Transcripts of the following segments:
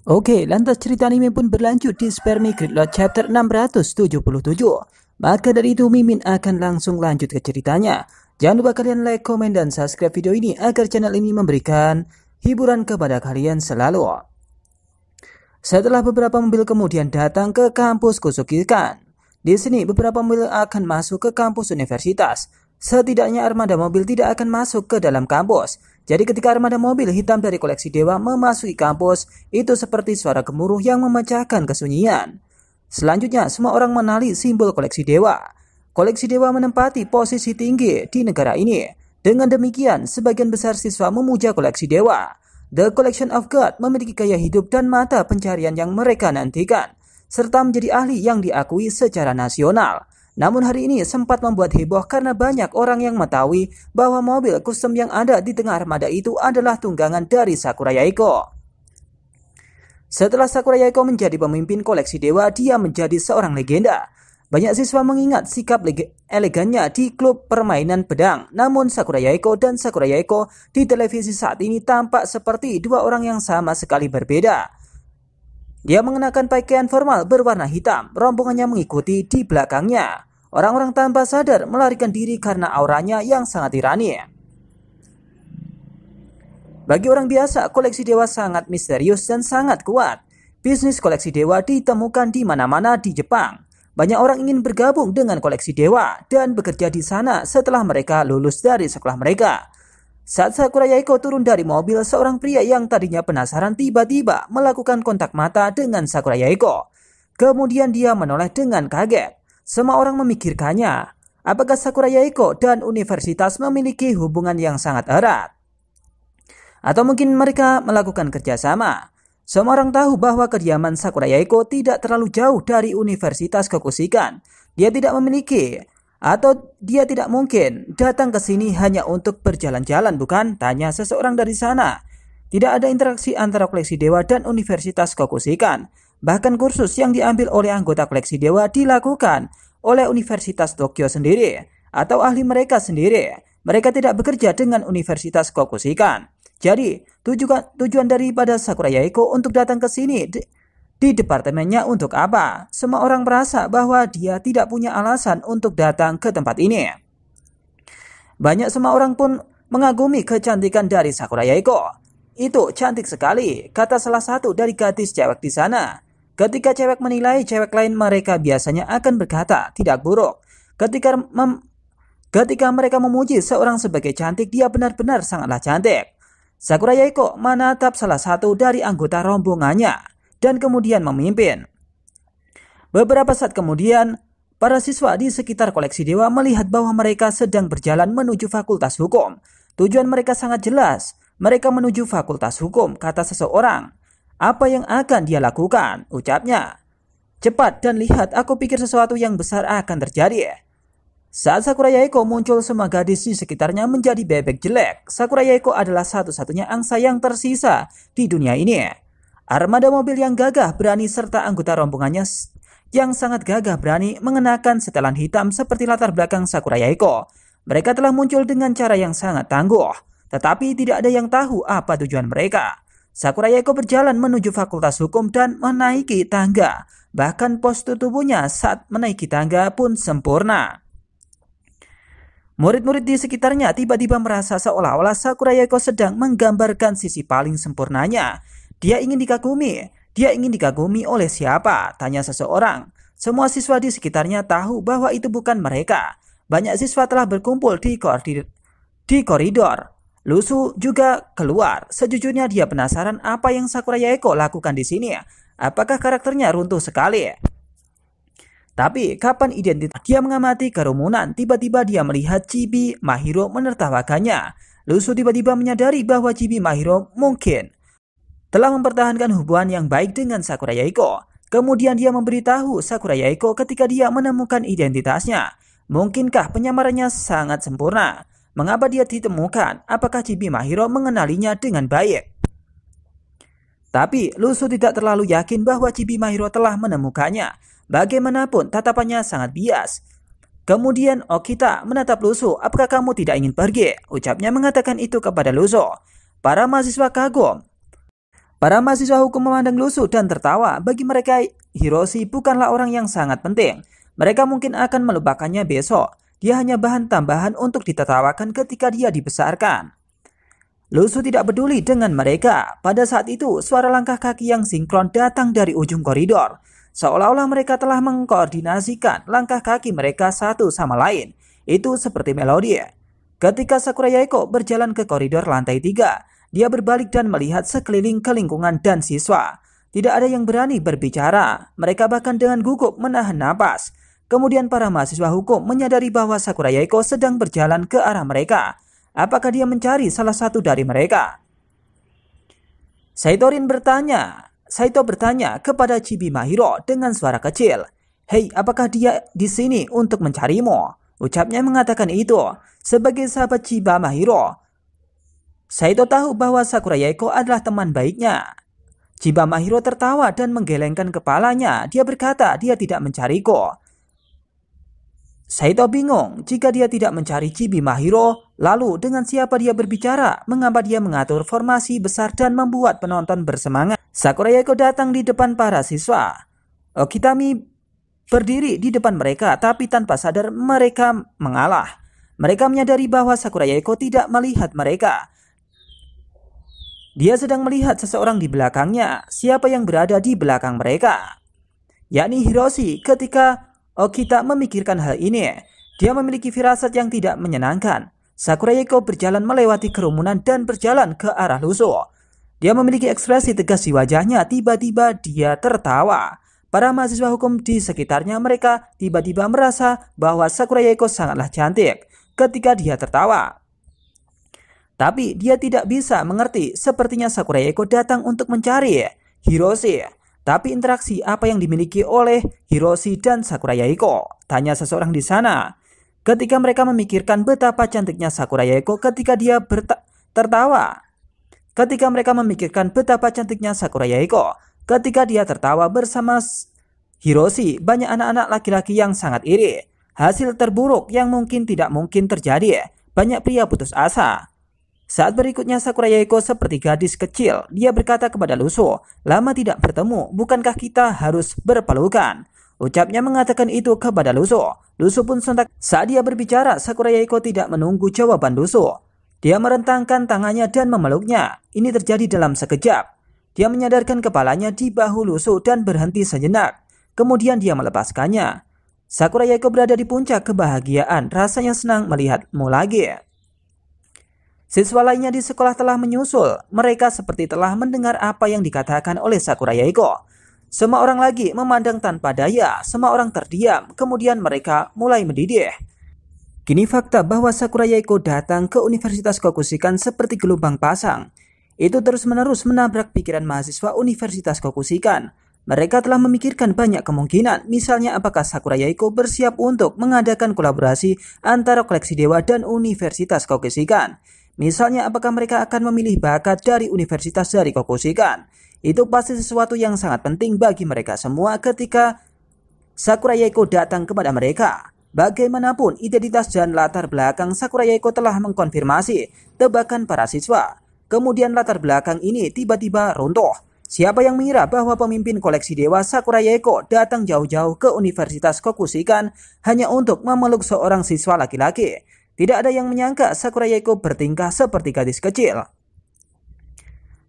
Oke, lantas cerita anime pun berlanjut di Spermy Gridlock chapter 677. Maka dari itu Mimin akan langsung lanjut ke ceritanya. Jangan lupa kalian like, komen, dan subscribe video ini agar channel ini memberikan hiburan kepada kalian selalu. Setelah beberapa mobil kemudian datang ke kampus Kusukikan. Di sini beberapa mobil akan masuk ke kampus universitas. Setidaknya armada mobil tidak akan masuk ke dalam kampus. Jadi ketika armada mobil hitam dari koleksi dewa memasuki kampus, itu seperti suara gemuruh yang memecahkan kesunyian. Selanjutnya, semua orang mengenali simbol koleksi dewa. Koleksi dewa menempati posisi tinggi di negara ini. Dengan demikian, sebagian besar siswa memuja koleksi dewa. The Collection of God memiliki gaya hidup dan mata pencarian yang mereka nantikan, serta menjadi ahli yang diakui secara nasional. Namun hari ini sempat membuat heboh karena banyak orang yang mengetahui bahwa mobil custom yang ada di tengah armada itu adalah tunggangan dari Sakura Yaeko. Setelah Sakura Yaeko menjadi pemimpin koleksi dewa, dia menjadi seorang legenda. Banyak siswa mengingat sikap elegannya di klub permainan pedang. Namun Sakura Yaeko dan Sakura Yaeko di televisi saat ini tampak seperti dua orang yang sama sekali berbeda. Dia mengenakan pakaian formal berwarna hitam, rombongannya mengikuti di belakangnya. Orang-orang tanpa sadar melarikan diri karena auranya yang sangat tirani. Bagi orang biasa, koleksi dewa sangat misterius dan sangat kuat. Bisnis koleksi dewa ditemukan di mana-mana di Jepang. Banyak orang ingin bergabung dengan koleksi dewa dan bekerja di sana setelah mereka lulus dari sekolah mereka. Saat Sakura Yaeko turun dari mobil, seorang pria yang tadinya penasaran tiba-tiba melakukan kontak mata dengan Sakura Yaeko. Kemudian dia menoleh dengan kaget. Semua orang memikirkannya, apakah Sakura Yaeko dan universitas memiliki hubungan yang sangat erat? Atau mungkin mereka melakukan kerjasama? Semua orang tahu bahwa kediaman Sakura Yaeko tidak terlalu jauh dari Universitas Kokushika. Dia tidak mungkin datang ke sini hanya untuk berjalan-jalan, bukan? Tanya seseorang dari sana. Tidak ada interaksi antara koleksi dewa dan Universitas Kokushika. Bahkan kursus yang diambil oleh anggota koleksi dewa dilakukan oleh Universitas Tokyo sendiri atau ahli mereka sendiri. Mereka tidak bekerja dengan Universitas Kokushika. Jadi, tujuan daripada Sakura Yaeko untuk datang ke sini di departemennya untuk apa? Semua orang merasa bahwa dia tidak punya alasan untuk datang ke tempat ini. Semua orang pun mengagumi kecantikan dari Sakura Yaeko. Itu cantik sekali, kata salah satu dari gadis cewek di sana. Ketika cewek menilai cewek lain, mereka biasanya akan berkata tidak buruk. Ketika mereka memuji seorang sebagai cantik, dia benar-benar sangatlah cantik. Sakura Yaeko menatap salah satu dari anggota rombongannya dan kemudian memimpin. Beberapa saat kemudian, para siswa di sekitar koleksi dewa melihat bahwa mereka sedang berjalan menuju fakultas hukum. Tujuan mereka sangat jelas. Mereka menuju fakultas hukum, kata seseorang. Apa yang akan dia lakukan? Ucapnya. Cepat dan lihat, aku pikir sesuatu yang besar akan terjadi. Saat Sakura Yaeko muncul, semua gadis di sekitarnya menjadi bebek jelek. Sakura Yaeko adalah satu-satunya angsa yang tersisa di dunia ini. Armada mobil yang gagah berani serta anggota rombongannya yang sangat gagah berani mengenakan setelan hitam seperti latar belakang Sakura Yaeko. Mereka telah muncul dengan cara yang sangat tangguh, tetapi tidak ada yang tahu apa tujuan mereka. Sakura Yaeko berjalan menuju fakultas hukum dan menaiki tangga. Bahkan postur tubuhnya saat menaiki tangga pun sempurna. Murid-murid di sekitarnya tiba-tiba merasa seolah-olah Sakura Yaeko sedang menggambarkan sisi paling sempurnanya. Dia ingin dikagumi oleh siapa? Tanya seseorang. Semua siswa di sekitarnya tahu bahwa itu bukan mereka. Banyak siswa telah berkumpul di koridor. Lusu juga keluar. Sejujurnya dia penasaran apa yang Sakura Yaeko lakukan di sini. Apakah karakternya runtuh sekali? Tapi kapan identitas? Dia mengamati kerumunan. Tiba-tiba dia melihat Chibi Mahiro menertawakannya. Lusu tiba-tiba menyadari bahwa Chibi Mahiro mungkin telah mempertahankan hubungan yang baik dengan Sakura Yaeko. Kemudian dia memberitahu Sakura Yaeko ketika dia menemukan identitasnya. Mungkinkah penyamarannya sangat sempurna? Mengapa dia ditemukan? Apakah Chibi Mahiro mengenalinya dengan baik? Tapi Lusu tidak terlalu yakin bahwa Chibi Mahiro telah menemukannya. Bagaimanapun tatapannya sangat bias. Kemudian Okita menatap Lusu. Apakah kamu tidak ingin pergi? Ucapnya mengatakan itu kepada Lusu. Para mahasiswa kagum. Para mahasiswa hukum memandang lusuh dan tertawa. Bagi mereka, Hiroshi bukanlah orang yang sangat penting. Mereka mungkin akan melupakannya besok. Dia hanya bahan tambahan untuk ditertawakan ketika dia dibesarkan. Lusuh tidak peduli dengan mereka. Pada saat itu, suara langkah kaki yang sinkron datang dari ujung koridor. Seolah-olah mereka telah mengkoordinasikan langkah kaki mereka satu sama lain. Itu seperti melodi. Ketika Sakura Yaeko berjalan ke koridor lantai 3, dia berbalik dan melihat sekeliling ke lingkungan dan siswa. Tidak ada yang berani berbicara. Mereka bahkan dengan gugup menahan napas. Kemudian para mahasiswa hukum menyadari bahwa Sakura Yaeko sedang berjalan ke arah mereka. Apakah dia mencari salah satu dari mereka? Saito bertanya kepada Chibi Mahiro dengan suara kecil. "Hei, apakah dia di sini untuk mencarimu?" Ucapnya mengatakan itu. Sebagai sahabat Chiba Mahiro, Saito tahu bahwa Sakura Yaeko adalah teman baiknya. Chiba Mahiro tertawa dan menggelengkan kepalanya. Dia berkata dia tidak mencariku. Saito bingung jika dia tidak mencari Chibi Mahiro. Lalu dengan siapa dia berbicara? Mengapa dia mengatur formasi besar dan membuat penonton bersemangat? Sakura Yaeko datang di depan para siswa. Okitami berdiri di depan mereka, tapi tanpa sadar mereka mengalah. Mereka menyadari bahwa Sakura Yaeko tidak melihat mereka. Dia sedang melihat seseorang di belakangnya. Siapa yang berada di belakang mereka? Yakni Hiroshi. Ketika Okita memikirkan hal ini, dia memiliki firasat yang tidak menyenangkan. Sakura Yaeko berjalan melewati kerumunan dan berjalan ke arah lusuh. Dia memiliki ekspresi tegas di wajahnya. Tiba-tiba dia tertawa. Para mahasiswa hukum di sekitarnya mereka tiba-tiba merasa bahwa Sakura Yaeko sangatlah cantik ketika dia tertawa. Tapi dia tidak bisa mengerti, sepertinya Sakura Yaeko datang untuk mencari Hiroshi. Tapi interaksi apa yang dimiliki oleh Hiroshi dan Sakura Yaeko? Tanya seseorang di sana. Ketika mereka memikirkan betapa cantiknya Sakura Yaeko ketika dia tertawa. Ketika mereka memikirkan betapa cantiknya Sakura Yaeko ketika dia tertawa bersama Hiroshi, banyak anak-anak laki-laki yang sangat iri. Hasil terburuk yang tidak mungkin terjadi. Banyak pria putus asa. Saat berikutnya Sakura Yaeko seperti gadis kecil. Dia berkata kepada lusuh, "Lama tidak bertemu, bukankah kita harus berpelukan?" Ucapnya mengatakan itu kepada lusuh. Lusuh pun sontak. Saat dia berbicara, Sakura Yaeko tidak menunggu jawaban lusuh. Dia merentangkan tangannya dan memeluknya. Ini terjadi dalam sekejap. Dia menyadarkan kepalanya di bahu lusuh dan berhenti sejenak. Kemudian dia melepaskannya. Sakura Yaeko berada di puncak kebahagiaan. Rasanya senang melihatmu lagi. Siswa lainnya di sekolah telah menyusul. Mereka seperti telah mendengar apa yang dikatakan oleh Sakura Yaeko. Semua orang lagi memandang tanpa daya. Semua orang terdiam. Kemudian mereka mulai mendidih. Kini fakta bahwa Sakura Yaeko datang ke Universitas Kokushikan seperti gelombang pasang. Itu terus-menerus menabrak pikiran mahasiswa Universitas Kokushikan. Mereka telah memikirkan banyak kemungkinan, misalnya apakah Sakura Yaeko bersiap untuk mengadakan kolaborasi antara koleksi dewa dan Universitas Kokushikan. Misalnya apakah mereka akan memilih bakat dari Universitas dari Kokushikan. Itu pasti sesuatu yang sangat penting bagi mereka semua ketika Sakura Yaeko datang kepada mereka. Bagaimanapun, identitas dan latar belakang Sakura Yaeko telah mengkonfirmasi tebakan para siswa. Kemudian latar belakang ini tiba-tiba runtuh. Siapa yang mengira bahwa pemimpin koleksi dewa Sakura Yaeko datang jauh-jauh ke Universitas Kokushikan hanya untuk memeluk seorang siswa laki-laki? Tidak ada yang menyangka Sakura Yaeko bertingkah seperti gadis kecil.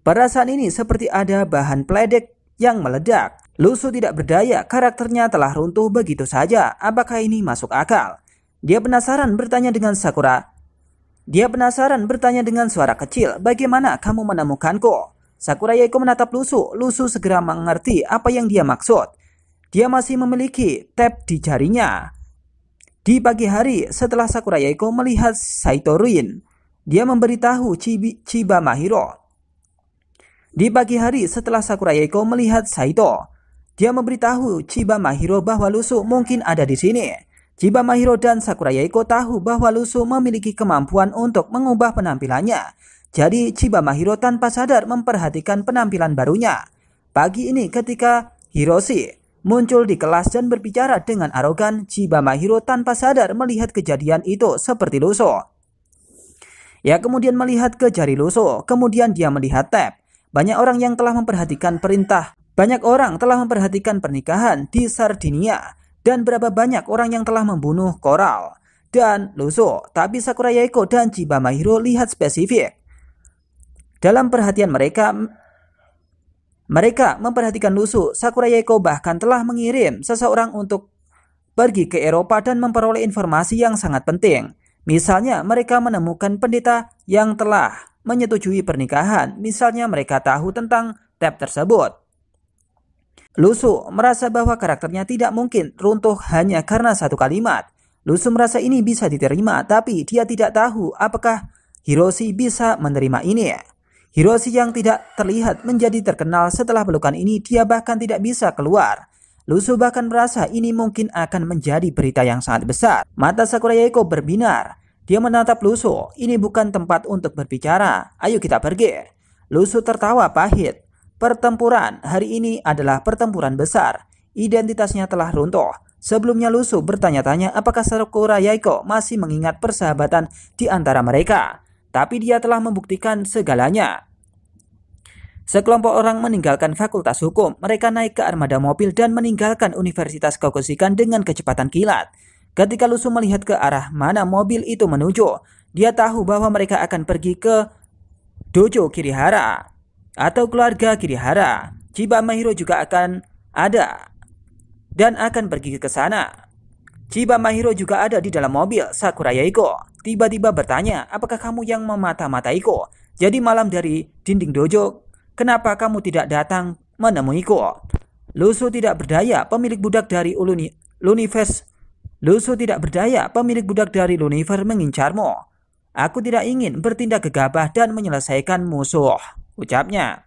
Perasaan ini seperti ada bahan pledek yang meledak. Lusuh tidak berdaya, karakternya telah runtuh begitu saja. Apakah ini masuk akal? Dia penasaran bertanya dengan suara kecil, "Bagaimana kamu menemukanku?" Sakura Yaeko menatap lusuh. Lusuh segera mengerti apa yang dia maksud. Dia masih memiliki tab di jarinya. Di pagi hari setelah Sakura Yaeko melihat Saito ruin, dia memberitahu Chiba Mahiro. Di pagi hari setelah Sakura Yaeko melihat Saito, dia memberitahu Chiba Mahiro bahwa lusuh mungkin ada di sini. Chiba Mahiro dan Sakura Yaeko tahu bahwa lusuh memiliki kemampuan untuk mengubah penampilannya. Jadi Chiba Mahiro tanpa sadar memperhatikan penampilan barunya. Pagi ini ketika Hiroshi muncul di kelas dan berbicara dengan arogan, Chiba Mahiro tanpa sadar melihat kejadian itu seperti lusuh. Ya kemudian melihat ke jari lusuh, kemudian dia melihat tab. Banyak orang telah memperhatikan pernikahan di Sardinia, dan berapa banyak orang yang telah membunuh Coral dan Lusso. Tapi Sakura Yaeko dan Chiba Mahiro lihat spesifik. Dalam perhatian mereka memperhatikan Lusso. Sakura Yaeko bahkan telah mengirim seseorang untuk pergi ke Eropa dan memperoleh informasi yang sangat penting. Misalnya mereka menemukan pendeta yang telah menyetujui pernikahan. Misalnya mereka tahu tentang tab tersebut. Lusso merasa bahwa karakternya tidak mungkin runtuh hanya karena satu kalimat. Lusso merasa ini bisa diterima, tapi dia tidak tahu apakah Hiroshi bisa menerima ini. Hiroshi yang tidak terlihat menjadi terkenal setelah pelukan ini, dia bahkan tidak bisa keluar. Lusso bahkan merasa ini mungkin akan menjadi berita yang sangat besar. Mata Sakura Yaeko berbinar. Dia menatap Lusso. Ini bukan tempat untuk berbicara. Ayo kita pergi. Lusso tertawa pahit. Pertempuran hari ini adalah pertempuran besar. Identitasnya telah runtuh. Sebelumnya Lusso bertanya-tanya apakah Sakura Yaeko masih mengingat persahabatan di antara mereka. Tapi dia telah membuktikan segalanya. Sekelompok orang meninggalkan fakultas hukum. Mereka naik ke armada mobil dan meninggalkan Universitas Kokushika dengan kecepatan kilat. Ketika Lusso melihat ke arah mana mobil itu menuju, dia tahu bahwa mereka akan pergi ke dojo Kirihara atau keluarga Kirihara. Chiba Mahiro juga akan ada dan akan pergi ke sana. Chiba Mahiro juga ada di dalam mobil. Sakura Yaeko tiba-tiba bertanya, apakah kamu yang memata-mataiku? Jadi malam dari dinding dojo, kenapa kamu tidak datang menemuiku? Lusso tidak berdaya, pemilik budak dari Luniverse mengincarmu. Aku tidak ingin bertindak gegabah dan menyelesaikan musuh, ucapnya.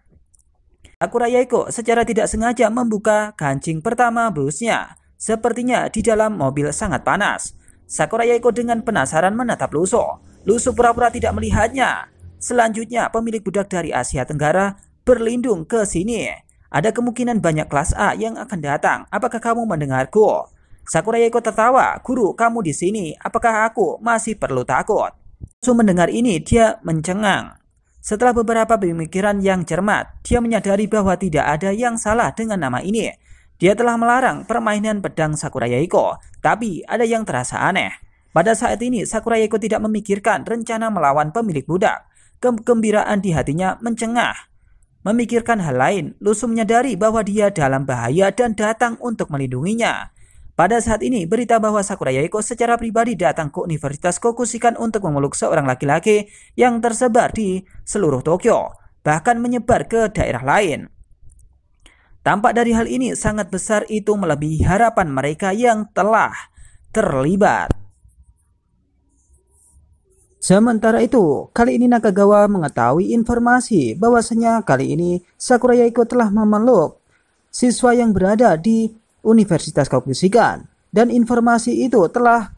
Sakura Yaeko secara tidak sengaja membuka kancing pertama blusnya. Sepertinya di dalam mobil sangat panas. Sakura Yaeko dengan penasaran menatap Lusso. Lusso pura-pura tidak melihatnya. Selanjutnya pemilik budak dari Asia Tenggara berlindung ke sini. Ada kemungkinan banyak kelas A yang akan datang. Apakah kamu mendengarku? Sakura Yaeko tertawa. Guru, kamu di sini. Apakah aku masih perlu takut? Lusso mendengar ini, dia mencengang. Setelah beberapa pemikiran yang cermat, dia menyadari bahwa tidak ada yang salah dengan nama ini. Dia telah melarang permainan pedang Sakura Yaeko, tapi ada yang terasa aneh. Pada saat ini, Sakura Yaeko tidak memikirkan rencana melawan pemilik budak. Kegembiraan di hatinya mencengah. Memikirkan hal lain, Lusso menyadari bahwa dia dalam bahaya dan datang untuk melindunginya. Pada saat ini, berita bahwa Sakura Yaeko secara pribadi datang ke Universitas Kokushika untuk memeluk seorang laki-laki yang tersebar di seluruh Tokyo, bahkan menyebar ke daerah lain. Tampak dari hal ini sangat besar, itu melebihi harapan mereka yang telah terlibat. Sementara itu, kali ini Nakagawa mengetahui informasi bahwasanya kali ini Sakura Yaeko telah memeluk siswa yang berada di Universitas Kokushika, dan informasi itu telah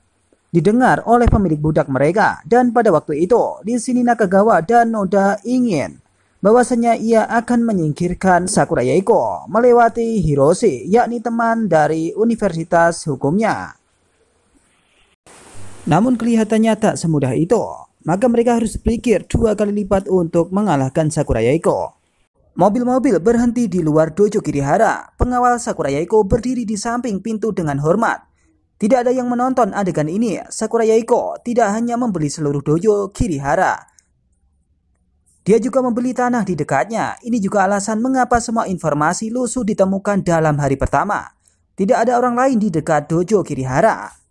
didengar oleh pemilik budak mereka. Dan pada waktu itu, di sini Nakagawa dan Noda ingin bahwasanya ia akan menyingkirkan Sakura Yaeko melewati Hiroshi, yakni teman dari universitas hukumnya. Namun kelihatannya tak semudah itu. Maka mereka harus berpikir 2 kali lipat untuk mengalahkan Sakura Yaeko. Mobil-mobil berhenti di luar dojo Kirihara. Pengawal Sakura Yaeko berdiri di samping pintu dengan hormat. Tidak ada yang menonton adegan ini. Sakura Yaeko tidak hanya membeli seluruh dojo Kirihara, dia juga membeli tanah di dekatnya. Ini juga alasan mengapa semua informasi Lusso ditemukan dalam hari pertama. Tidak ada orang lain di dekat dojo Kirihara.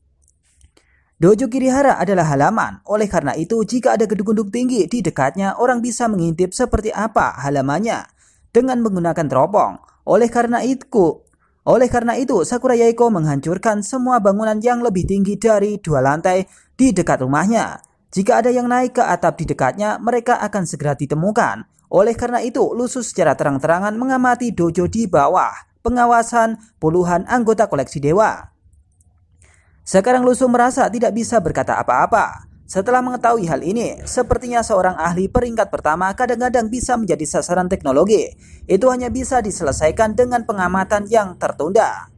Dojo Kirihara adalah halaman. Oleh karena itu, jika ada gedung-gedung tinggi di dekatnya, orang bisa mengintip seperti apa halamannya dengan menggunakan teropong. Oleh karena itu, Sakura Yaeko menghancurkan semua bangunan yang lebih tinggi dari 2 lantai di dekat rumahnya. Jika ada yang naik ke atap di dekatnya, mereka akan segera ditemukan. Oleh karena itu, Lusso secara terang-terangan mengamati dojo di bawah pengawasan puluhan anggota koleksi dewa. Sekarang Lusso merasa tidak bisa berkata apa-apa. Setelah mengetahui hal ini, sepertinya seorang ahli peringkat pertama kadang-kadang bisa menjadi sasaran teknologi. Itu hanya bisa diselesaikan dengan pengamatan yang tertunda.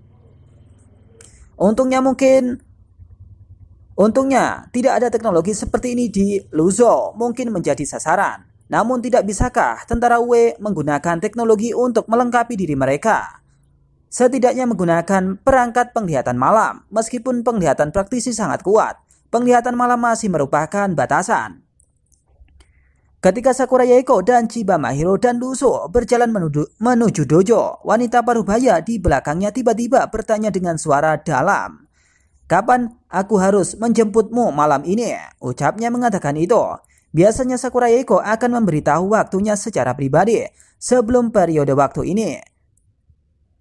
Untungnya tidak ada teknologi seperti ini di Lusso mungkin menjadi sasaran. Namun tidak bisakah tentara UE menggunakan teknologi untuk melengkapi diri mereka? Setidaknya menggunakan perangkat penglihatan malam. Meskipun penglihatan praktisi sangat kuat, penglihatan malam masih merupakan batasan. Ketika Sakura Yaeko dan Chiba Mahiro dan Luso berjalan menuju dojo, wanita parubaya di belakangnya tiba-tiba bertanya dengan suara dalam. "Kapan aku harus menjemputmu malam ini?" Ucapnya mengatakan itu. Biasanya Sakura Yaeko akan memberitahu waktunya secara pribadi sebelum periode waktu ini.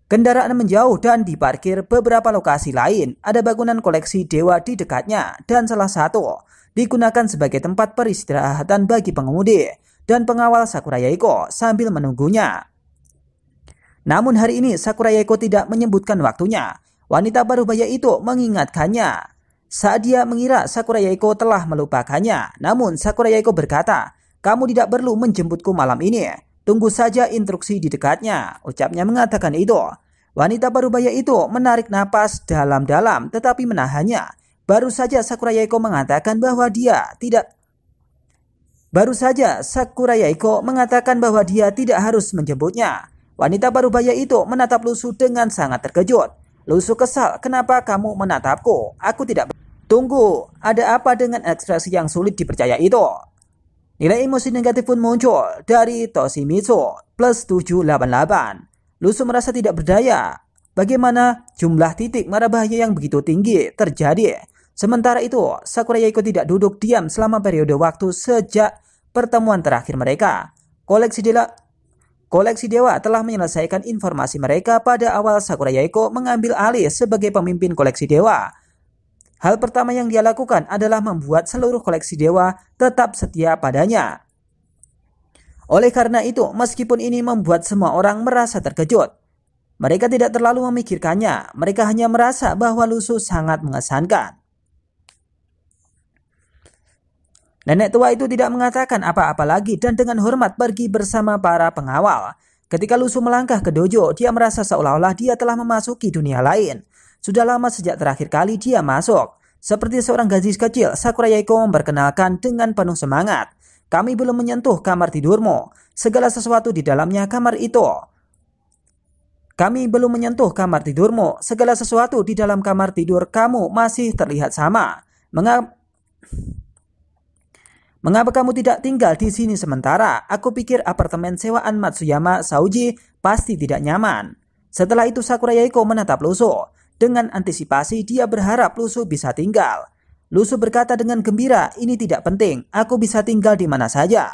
Kendaraan menjauh dan diparkir beberapa lokasi lain. Ada bangunan koleksi dewa di dekatnya dan salah satu digunakan sebagai tempat peristirahatan bagi pengemudi dan pengawal Sakura Yaeko sambil menunggunya. Namun hari ini Sakura Yaeko tidak menyebutkan waktunya. Wanita parubaya itu mengingatkannya saat dia mengira Sakura Yaeko telah melupakannya. Namun Sakura Yaeko berkata, "Kamu tidak perlu menjemputku malam ini. Tunggu saja instruksi di dekatnya." Ucapnya mengatakan itu. Wanita parubaya itu menarik napas dalam-dalam tetapi menahannya. Baru saja Sakura Yaeko mengatakan bahwa dia tidak harus menjemputnya. Wanita parubaya itu menatap Lusu dengan sangat terkejut. Lusu kesal, "Kenapa kamu menatapku? Aku tidak..." "Tunggu, ada apa dengan ekspresi yang sulit dipercaya itu?" Nilai emosi negatif pun muncul dari Toshimitsu plus 788. Lusu merasa tidak berdaya. Bagaimana jumlah titik mara bahaya yang begitu tinggi terjadi? Sementara itu, Sakura Yaeko tidak duduk diam selama periode waktu sejak pertemuan terakhir mereka. Koleksi Dewa telah menyelesaikan informasi mereka pada awal. Sakura Yaeko mengambil alih sebagai pemimpin Koleksi Dewa. Hal pertama yang dia lakukan adalah membuat seluruh koleksi dewa tetap setia padanya. Oleh karena itu, meskipun ini membuat semua orang merasa terkejut, mereka tidak terlalu memikirkannya. Mereka hanya merasa bahwa Lusu sangat mengesankan. Nenek tua itu tidak mengatakan apa-apa lagi dan dengan hormat pergi bersama para pengawal. Ketika Lusu melangkah ke dojo, dia merasa seolah-olah dia telah memasuki dunia lain. Sudah lama sejak terakhir kali dia masuk. Seperti seorang gadis kecil, Sakura Yaeko memperkenalkan dengan penuh semangat. "Kami belum menyentuh kamar tidurmu. Segala sesuatu di dalamnya kamar itu. Kami belum menyentuh kamar tidurmu. Segala sesuatu di dalam kamar tidur kamu masih terlihat sama. Mengapa kamu tidak tinggal di sini sementara? Aku pikir apartemen sewaan Matsuyama Sauji pasti tidak nyaman." Setelah itu Sakura Yaeko menatap Lusu. Dengan antisipasi dia berharap Lusu bisa tinggal. Lusu berkata dengan gembira, "Ini tidak penting, aku bisa tinggal di mana saja."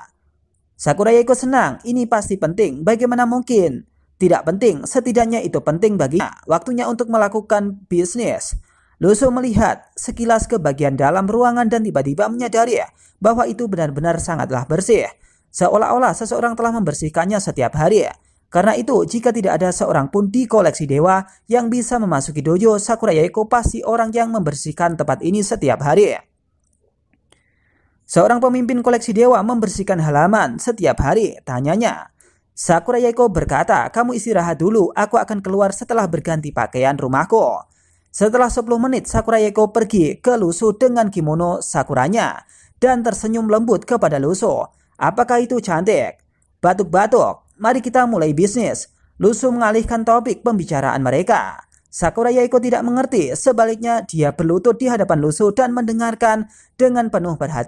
Sakura Yaeko senang, ini pasti penting. Bagaimana mungkin tidak penting? Setidaknya itu penting baginya. Waktunya untuk melakukan bisnis. Lusu melihat sekilas ke bagian dalam ruangan dan tiba-tiba menyadari bahwa itu benar-benar sangatlah bersih. Seolah-olah seseorang telah membersihkannya setiap hari. Karena itu, jika tidak ada seorang pun di koleksi dewa yang bisa memasuki dojo, Sakura Yaeko pasti orang yang membersihkan tempat ini setiap hari. Seorang pemimpin koleksi dewa membersihkan halaman setiap hari, tanyanya. Sakura Yaeko berkata, "Kamu istirahat dulu, aku akan keluar setelah berganti pakaian rumahku." Setelah 10 menit, Sakura Yaeko pergi ke Lusu dengan kimono sakuranya dan tersenyum lembut kepada Lusu. "Apakah itu cantik?" "Batuk-batuk. Mari kita mulai bisnis." Lusu mengalihkan topik pembicaraan mereka. Sakura Yaeko tidak mengerti, sebaliknya dia berlutut di hadapan Lusu dan mendengarkan dengan penuh perhatian.